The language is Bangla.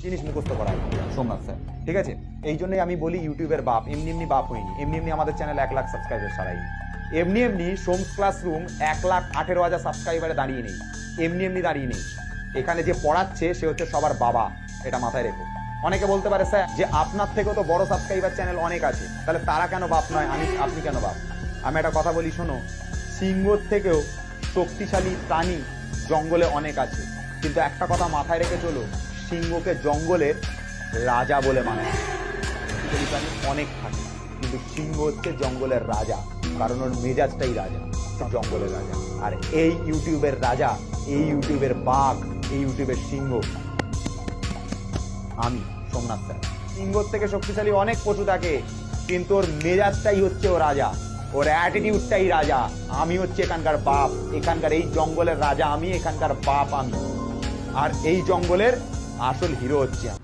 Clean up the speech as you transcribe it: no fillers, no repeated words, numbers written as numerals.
জিনিস মুখস্থ করা সোমনাথ স্যার, ঠিক আছে? এই জন্যই আমি বলি ইউটিউবের বাপ এমনি এমনি বাপ হয়নি, এমনি এমনি আমাদের চ্যানেল 1 লাখ সাবস্ক্রাইবার ছাড়াইনি, এমনি এমনি সোমস ক্লাসরুম 1,18,000 সাবস্ক্রাইবারে দাঁড়িয়ে নেই, এমনি এমনি দাঁড়িয়ে নেই। এখানে যে পড়াচ্ছে সে হচ্ছে সবার বাবা, এটা মাথায় রেখো। অনেকে বলতে পারে স্যার যে আপনার থেকেও তো বড় সাবস্ক্রাইবার চ্যানেল অনেক আছে, তাহলে তারা কেন বাপ নয়, আপনি কেন বাপ? আমি একটা কথা বলি শোনো, সিংহর থেকেও শক্তিশালী প্রাণী জঙ্গলে অনেক আছে, কিন্তু একটা কথা মাথায় রেখে চলো, সিংহকে জঙ্গলের রাজা বলে মানে না। শক্তিশালী প্রাণী অনেক থাকে, কিন্তু সিংহ হচ্ছে জঙ্গলের রাজা, কারণ ওর মেজাজটাই রাজা, জঙ্গলের রাজা। আর এই ইউটিউবের রাজা, এই ইউটিউবের বাঘ, এই ইউটিউবের সিংহ আমি সোমনাথ স্যার। সিংহর থেকে শক্তিশালী অনেক পশু থাকে, কিন্তু ওর মেজাজটাই হচ্ছে ও রাজা, ওর অ্যাটিটিউডটাই রাজা। আমি হচ্ছে এখানকার বাপ, এখানকার এই জঙ্গলের রাজা আমি, এখানকার বাপ আমি, আর এই জঙ্গলের আসল হিরো হচ্ছে আমি।